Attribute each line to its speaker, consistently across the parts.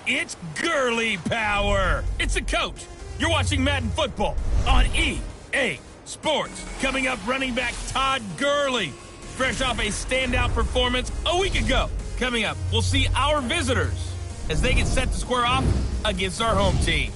Speaker 1: It's girly power. It's the coach. You're watching Madden Football on EA Sports. Coming up, running back Todd Gurley, fresh off a standout performance a week ago. Coming up, we'll see our visitors as they get set to square off against our home team.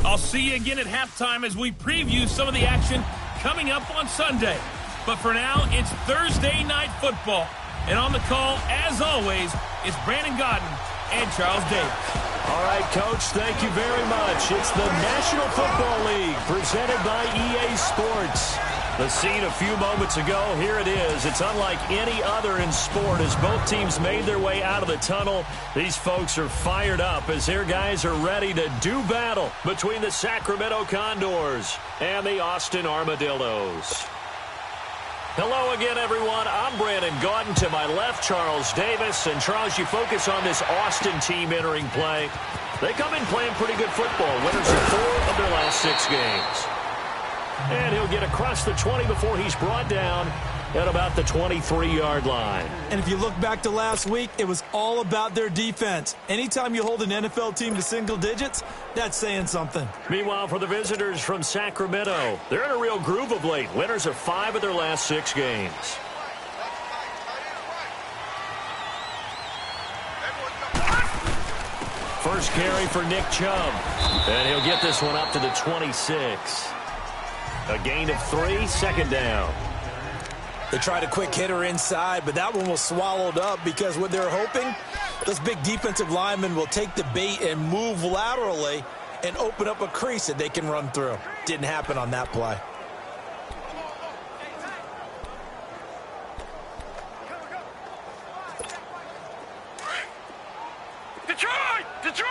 Speaker 1: I'll see you again at halftime as we preview some of the action coming up on Sunday. But for now, it's Thursday Night Football. And on the call, as always, it's Brandon Godden and Charles Davis.
Speaker 2: All right, Coach, thank you very much. It's the National Football League presented by EA Sports. The scene a few moments ago, here it is. It's unlike any other in sport as both teams made their way out of the tunnel. These folks are fired up as their guys are ready to do battle between the Sacramento Condors and the Austin Armadillos. Hello again, everyone. I'm Brandon Gaudin. To my left, Charles Davis. And, Charles, you focus on this Austin team entering play. They come in playing pretty good football. Winners of 4 of their last 6 games. And he'll get across the 20 before he's brought down at about the 23-yard line.
Speaker 3: And if you look back to last week, it was all about their defense. Anytime you hold an NFL team to single digits, that's saying something.
Speaker 2: Meanwhile, for the visitors from Sacramento, they're in a real groove of late. Winners of 5 of their last 6 games. First carry for Nick Chubb. And he'll get this one up to the 26. A gain of 3, second down.
Speaker 3: They tried a quick hitter inside, but that one was swallowed up because what they're hoping, those big defensive linemen will take the bait and move laterally and open up a crease that they can run through. Didn't happen on that play.
Speaker 4: Detroit! Detroit!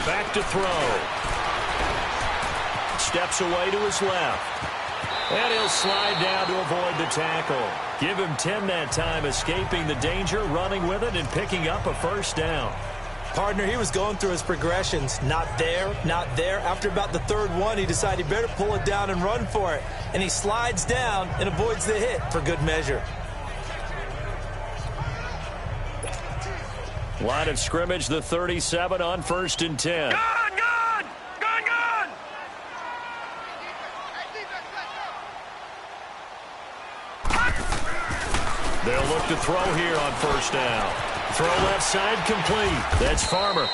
Speaker 2: Back to throw. Steps away to his left. And he'll slide down to avoid the tackle. Give him 10 that time, escaping the danger, running with it, and picking up a first down.
Speaker 3: Partner, he was going through his progressions. Not there, not there. After about the third one, he decided he better pull it down and run for it. And he slides down and avoids the hit for good measure.
Speaker 2: Line of scrimmage, the 37 on 1st and 10.
Speaker 4: Gun!
Speaker 2: They'll look to throw here on 1st down. Throw left side complete. That's Farmer.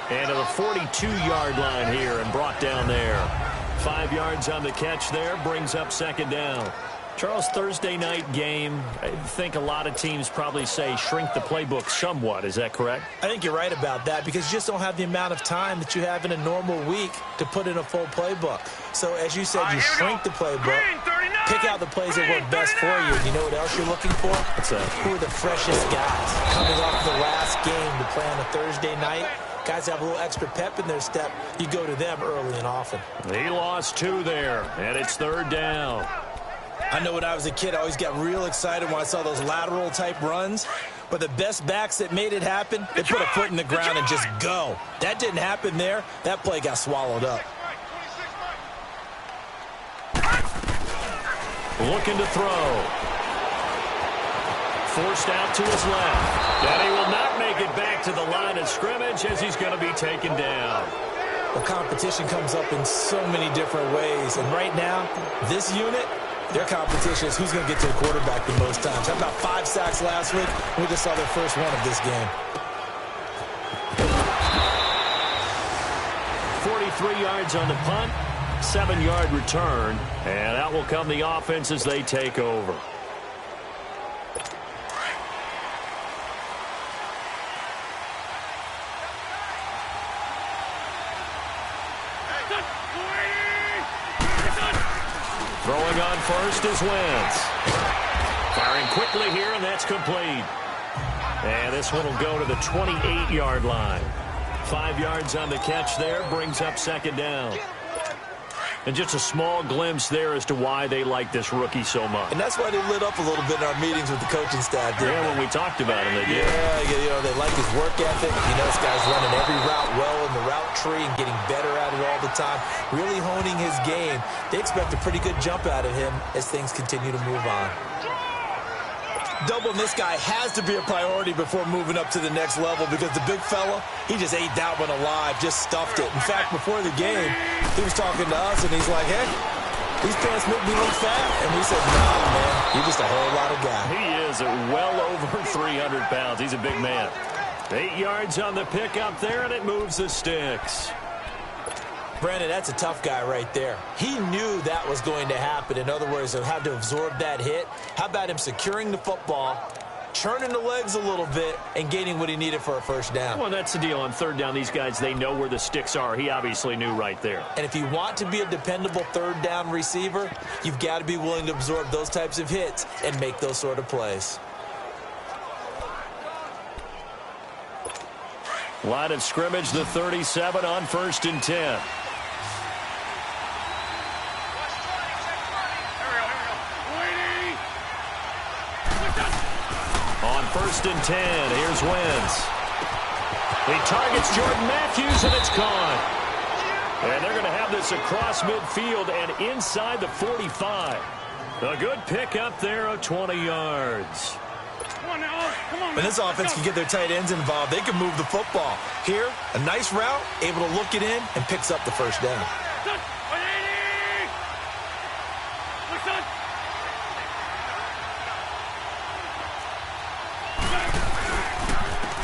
Speaker 2: And to the 42-yard line here and brought down there. 5 yards on the catch there, brings up 2nd down. Charles, Thursday night game, I think a lot of teams probably say shrink the playbook somewhat. Is that correct?
Speaker 3: I think you're right about that because you just don't have the amount of time that you have in a normal week to put in a full playbook. So, as you said, you shrink the playbook, pick out the plays that work best for you. And you know what else you're looking for? Who are the freshest guys coming off the last game to play on a Thursday night? Guys have a little extra pep in their step. You go to them early and often.
Speaker 2: He lost 2 there, and it's 3rd down.
Speaker 3: I know when I was a kid, I always got real excited when I saw those lateral-type runs. But the best backs that made it happen, they put a foot in the ground and just go. That didn't happen there. That play got swallowed up.
Speaker 2: Looking to throw. Forced out to his left. And he will not make it back to the line of scrimmage as he's going to be taken down.
Speaker 3: The competition comes up in so many different ways. And right now, this unit, their competition is who's going to get to the quarterback the most times. How about 5 sacks last week? We just saw their first one of this game.
Speaker 2: 43 yards on the punt, 7-yard return, and out will come the offense as they take over. Throwing on first is Wentz. Firing quickly here, and that's complete. And this one will go to the 28-yard line. 5 yards on the catch there, brings up 2nd down. And just a small glimpse there as to why they like this rookie so much.
Speaker 3: And that's why they lit up a little bit in our meetings with the coaching staff.
Speaker 2: Yeah, when we talked about him, they did.
Speaker 3: Yeah, they like his work ethic. This guy's running every route well in the route tree and getting better at it all the time, really honing his game. They expect a pretty good jump out of him as things continue to move on. Doubling this guy has to be a priority before moving up to the next level because the big fella, he just ate that one alive, just stuffed it. In fact, before the game, he was talking to us, and he's like, hey, these pants make me look fat. And we said, nah, man, you're just a whole lot of guy.
Speaker 2: He is well over 300 pounds. He's a big man. 8 yards on the pickup there, and it moves the sticks.
Speaker 3: Brandon, that's a tough guy right there. He knew that was going to happen. In other words, he'll have to absorb that hit. How about him securing the football, churning the legs a little bit, and gaining what he needed for a first down?
Speaker 2: Well, that's the deal. On third down, these guys, they know where the sticks are. He obviously knew right there.
Speaker 3: And if you want to be a dependable third down receiver, you've got to be willing to absorb those types of hits and make those sort of plays.
Speaker 2: Line of scrimmage, the 37 on 1st and 10. On 1st and 10, here's Wentz. He targets Jordan Matthews, and it's caught. And they're going to have this across midfield and inside the 45. A good pickup there of 20 yards.
Speaker 3: When this offense can get their tight ends involved, they can move the football. Here, a nice route, able to look it in, and picks up the first down.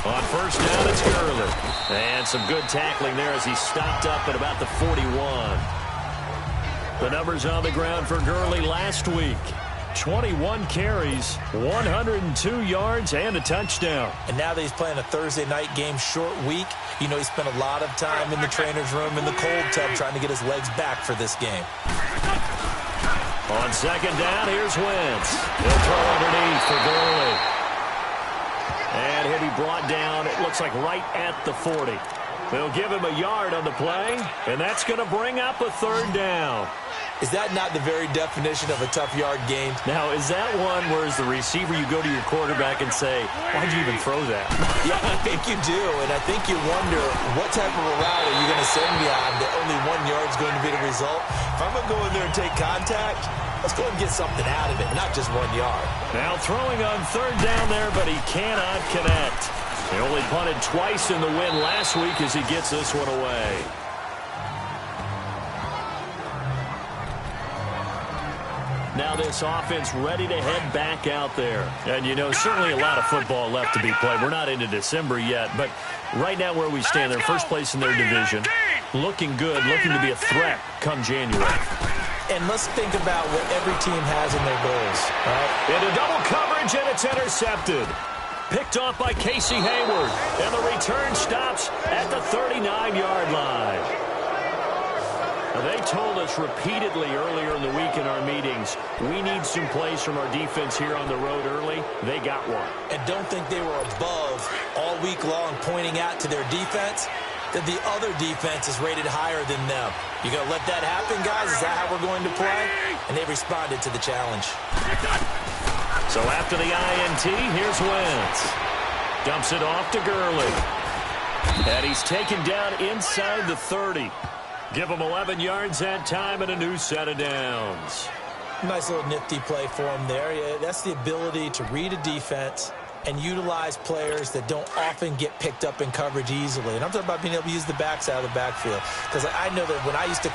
Speaker 2: On first down, it's Gurley. And some good tackling there as he stopped up at about the 41. The numbers on the ground for Gurley last week. 21 carries, 102 yards, and a touchdown.
Speaker 3: And now that he's playing a Thursday night game, short week, he spent a lot of time in the trainer's room in the cold tub trying to get his legs back for this game.
Speaker 2: On second down, here's Wentz. He'll throw underneath for Gurley. And he'll be brought down, it looks like right at the 40. They'll give him a yard on the play, and that's going to bring up a third down.
Speaker 3: Is that not the very definition of a tough yard gain?
Speaker 2: Now, is that one where as the receiver you go to your quarterback and say, why'd you even throw that?
Speaker 3: Yeah, I think you do, and I think you wonder what type of a route are you going to send me on that only 1 yard is going to be the result? If I'm going to go in there and take contact, let's go and get something out of it, not just 1 yard.
Speaker 2: Now throwing on third down there, but he cannot connect. He only punted twice in the win last week as he gets this one away. Now this offense ready to head back out there. And, certainly a lot of football left to be played. We're not into December yet, but right now where we stand, they're first place in their division. Looking good, looking to be a threat come January.
Speaker 3: And let's think about what every team has in their goals. Right?
Speaker 2: Into double coverage, and it's intercepted. Picked off by Casey Hayward. And the return stops at the 39-yard line. They told us repeatedly earlier in the week in our meetings, we need some plays from our defense here on the road early. They got one.
Speaker 3: And don't think they were above all week long pointing out to their defense that the other defense is rated higher than them. You going to let that happen, guys? Is that how we're going to play? And they responded to the challenge.
Speaker 2: So after the INT, here's Wentz. Dumps it off to Gurley. And he's taken down inside the 30. Give him 11 yards that time and a new set of downs.
Speaker 3: Nice little nifty play for him there. Yeah, that's the ability to read a defense and utilize players that don't often get picked up in coverage easily. And I'm talking about being able to use the backs out of the backfield. Because I know that when I used to